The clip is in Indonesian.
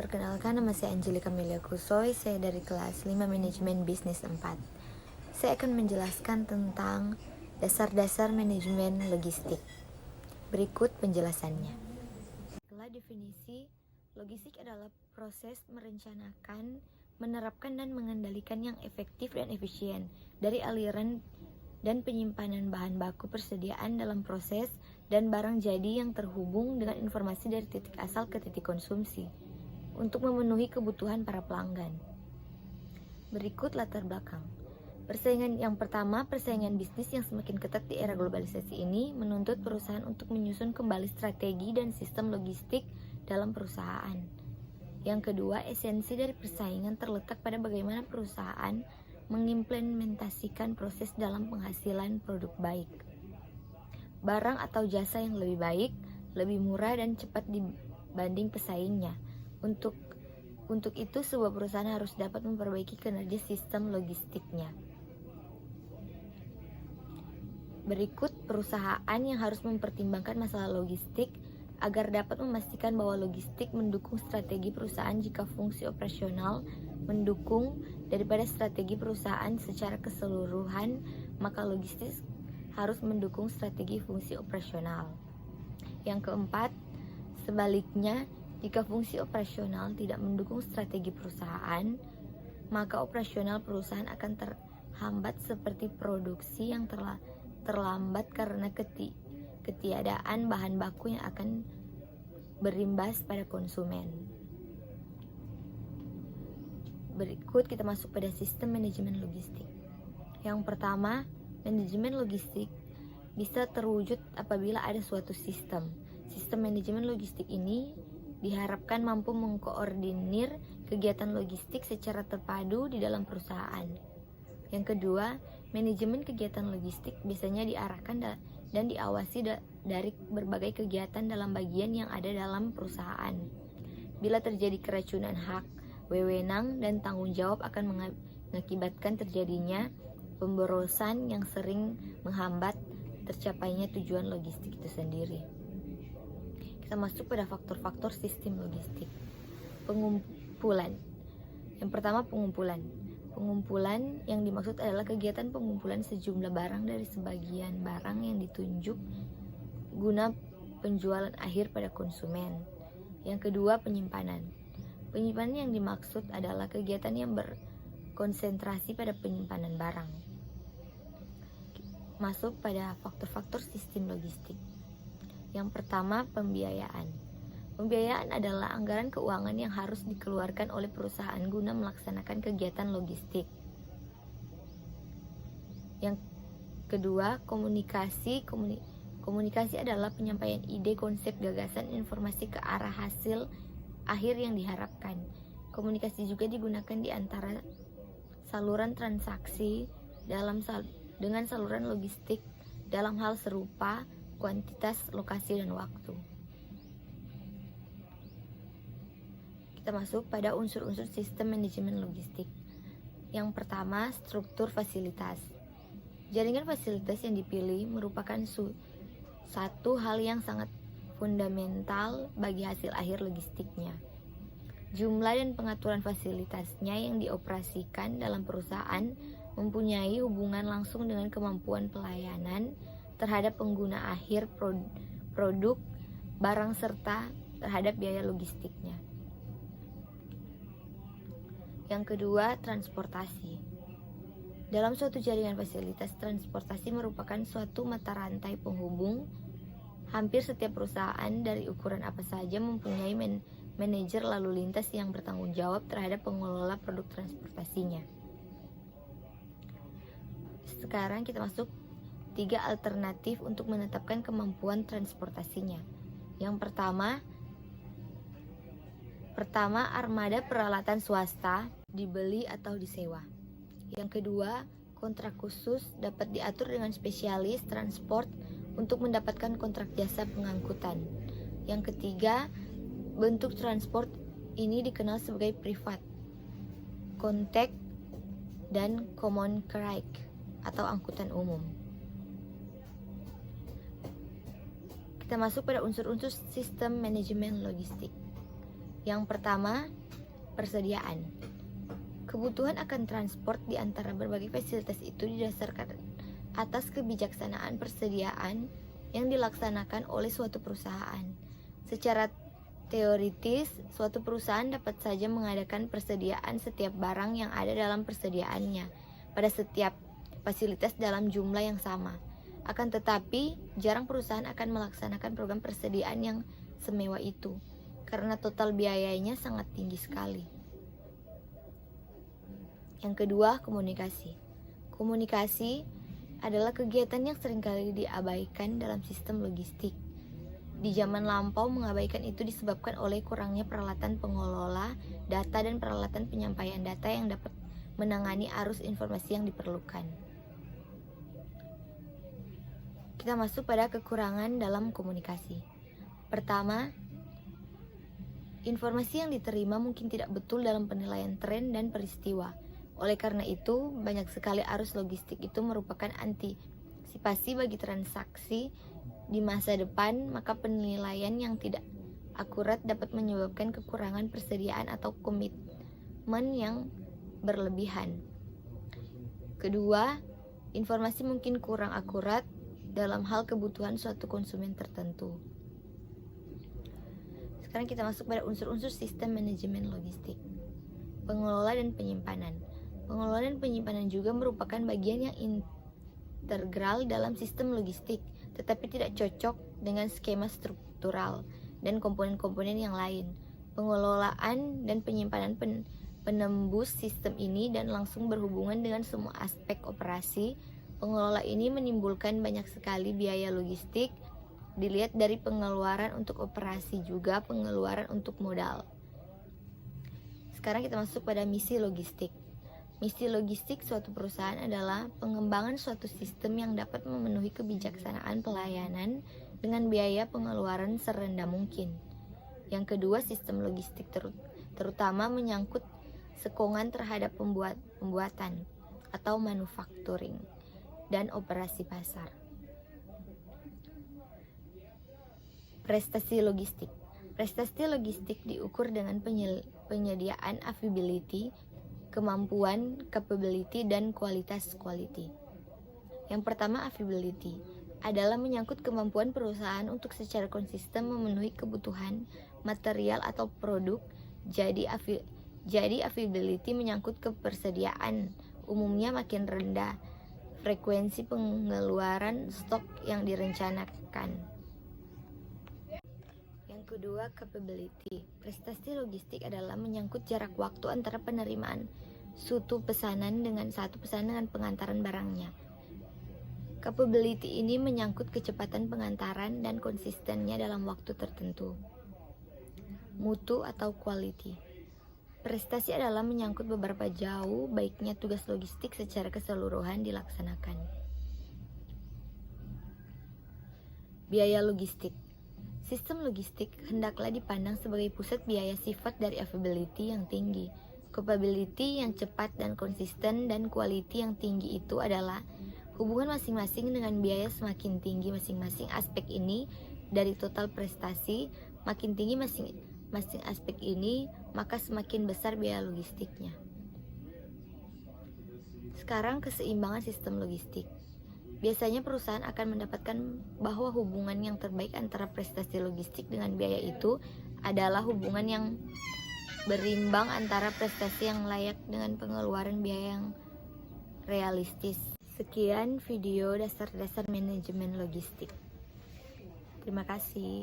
Perkenalkan, nama saya Angelika Melia Kusoy, saya dari kelas 5 Manajemen Bisnis 4. Saya akan menjelaskan tentang dasar-dasar manajemen logistik. Berikut penjelasannya. Setelah definisi, logistik adalah proses merencanakan, menerapkan dan mengendalikan yang efektif dan efisien dari aliran dan penyimpanan bahan baku persediaan dalam proses dan barang jadi yang terhubung dengan informasi dari titik asal ke titik konsumsi untuk memenuhi kebutuhan para pelanggan. Berikut latar belakang. Yang pertama, persaingan bisnis yang semakin ketat di era globalisasi ini menuntut perusahaan untuk menyusun kembali strategi dan sistem logistik dalam perusahaan. Yang kedua, esensi dari persaingan terletak pada bagaimana perusahaan mengimplementasikan proses dalam penghasilan produk baik, barang atau jasa yang lebih baik, lebih murah dan cepat dibanding pesaingnya. Untuk itu, sebuah perusahaan harus dapat memperbaiki kinerja sistem logistiknya. Berikut perusahaan yang harus mempertimbangkan masalah logistik agar dapat memastikan bahwa logistik mendukung strategi perusahaan jika fungsi operasional mendukung daripada strategi perusahaan secara keseluruhan, maka logistik harus mendukung strategi fungsi operasional. Yang keempat, sebaliknya, jika fungsi operasional tidak mendukung strategi perusahaan, maka operasional perusahaan akan terhambat seperti produksi yang terlambat karena ketiadaan bahan baku yang akan berimbas pada konsumen. Berikut kita masuk pada sistem manajemen logistik. Yang pertama, manajemen logistik bisa terwujud apabila ada suatu sistem. Sistem manajemen logistik ini diharapkan mampu mengkoordinir kegiatan logistik secara terpadu di dalam perusahaan. Yang kedua, manajemen kegiatan logistik biasanya diarahkan dan diawasi dari berbagai kegiatan dalam bagian yang ada dalam perusahaan. Bila terjadi keracunan hak, wewenang, dan tanggung jawab akan mengakibatkan terjadinya pemborosan yang sering menghambat tercapainya tujuan logistik itu sendiri. Kita masuk pada faktor-faktor sistem logistik. Pengumpulan. Yang pertama, pengumpulan. Pengumpulan yang dimaksud adalah kegiatan pengumpulan sejumlah barang dari sebagian barang yang ditunjuk guna penjualan akhir pada konsumen. Yang kedua, penyimpanan. Penyimpanan yang dimaksud adalah kegiatan yang berkonsentrasi pada penyimpanan barang. Masuk pada faktor-faktor sistem logistik. Yang pertama, pembiayaan. Pembiayaan adalah anggaran keuangan yang harus dikeluarkan oleh perusahaan guna melaksanakan kegiatan logistik. Yang kedua, komunikasi. Komunikasi adalah penyampaian ide, konsep, gagasan, informasi ke arah hasil akhir yang diharapkan. Komunikasi juga digunakan di antara saluran transaksi dengan saluran logistik dalam hal serupa, kuantitas, lokasi, dan waktu. Kita masuk pada unsur-unsur sistem manajemen logistik. Yang pertama, struktur fasilitas. Jaringan fasilitas yang dipilih merupakan satu hal yang sangat fundamental bagi hasil akhir logistiknya. Jumlah dan pengaturan fasilitasnya yang dioperasikan dalam perusahaan mempunyai hubungan langsung dengan kemampuan pelayanan terhadap pengguna akhir produk, barang, serta terhadap biaya logistiknya. Yang kedua, transportasi. Dalam suatu jaringan fasilitas, transportasi merupakan suatu mata rantai penghubung. Hampir setiap perusahaan dari ukuran apa saja mempunyai manajer lalu lintas yang bertanggung jawab terhadap pengelola produk transportasinya. Sekarang kita masuk 3 alternatif untuk menetapkan kemampuan transportasinya. Yang pertama, armada peralatan swasta dibeli atau disewa. Yang kedua, kontrak khusus dapat diatur dengan spesialis transport untuk mendapatkan kontrak jasa pengangkutan. Yang ketiga, bentuk transport ini dikenal sebagai privat, kontak, dan common carriage atau angkutan umum. Kita masuk pada unsur-unsur sistem manajemen logistik. Yang pertama, persediaan. Kebutuhan akan transport di antara berbagai fasilitas itu didasarkan atas kebijaksanaan persediaan yang dilaksanakan oleh suatu perusahaan. Secara teoritis, suatu perusahaan dapat saja mengadakan persediaan setiap barang yang ada dalam persediaannya pada setiap fasilitas dalam jumlah yang sama. Akan tetapi, jarang perusahaan akan melaksanakan program persediaan yang semewah itu, karena total biayanya sangat tinggi sekali. Yang kedua, komunikasi. Komunikasi adalah kegiatan yang seringkali diabaikan dalam sistem logistik. Di zaman lampau, mengabaikan itu disebabkan oleh kurangnya peralatan pengelola data dan peralatan penyampaian data yang dapat menangani arus informasi yang diperlukan. Kita masuk pada kekurangan dalam komunikasi. Pertama, informasi yang diterima mungkin tidak betul dalam penilaian tren dan peristiwa. Oleh karena itu, banyak sekali arus logistik itu merupakan antisipasi bagi transaksi di masa depan, maka penilaian yang tidak akurat dapat menyebabkan kekurangan persediaan atau komitmen yang berlebihan. Kedua, informasi mungkin kurang akurat dalam hal kebutuhan suatu konsumen tertentu. Sekarang kita masuk pada unsur-unsur sistem manajemen logistik. Pengelola dan penyimpanan. Pengelola dan penyimpanan juga merupakan bagian yang integral dalam sistem logistik, tetapi tidak cocok dengan skema struktural dan komponen-komponen yang lain. Pengelolaan dan penyimpanan penembus sistem ini dan langsung berhubungan dengan semua aspek operasi. Pengelola ini menimbulkan banyak sekali biaya logistik, dilihat dari pengeluaran untuk operasi juga pengeluaran untuk modal. Sekarang kita masuk pada misi logistik. Misi logistik suatu perusahaan adalah pengembangan suatu sistem yang dapat memenuhi kebijaksanaan pelayanan dengan biaya pengeluaran serendah mungkin. Yang kedua, sistem logistik terutama menyangkut sekongan terhadap pembuatan atau manufacturing dan operasi pasar. Prestasi logistik. Prestasi logistik diukur dengan penyediaan availability, kemampuan, capability, dan kualitas quality. Yang pertama, availability adalah menyangkut kemampuan perusahaan untuk secara konsisten memenuhi kebutuhan material atau produk. Jadi availability menyangkut ketersediaan, umumnya makin rendah frekuensi pengeluaran stok yang direncanakan. Yang kedua, capability. Prestasi logistik adalah menyangkut jarak waktu antara penerimaan suatu pesanan dengan pengantaran barangnya. Capability ini menyangkut kecepatan pengantaran dan konsistennya dalam waktu tertentu. Mutu atau quality. Prestasi adalah menyangkut beberapa jauh baiknya tugas logistik secara keseluruhan dilaksanakan. Biaya logistik. Sistem logistik hendaklah dipandang sebagai pusat biaya sifat dari availability yang tinggi, capability yang cepat dan konsisten, dan quality yang tinggi itu adalah hubungan masing-masing dengan biaya. Semakin tinggi masing-masing aspek ini dari total prestasi, makin tinggi masing-masing aspek ini, maka semakin besar biaya logistiknya. Sekarang, keseimbangan sistem logistik. Biasanya perusahaan akan mendapatkan bahwa hubungan yang terbaik antara prestasi logistik dengan biaya itu adalah hubungan yang berimbang antara prestasi yang layak dengan pengeluaran biaya yang realistis. Sekian video dasar-dasar manajemen logistik. Terima kasih.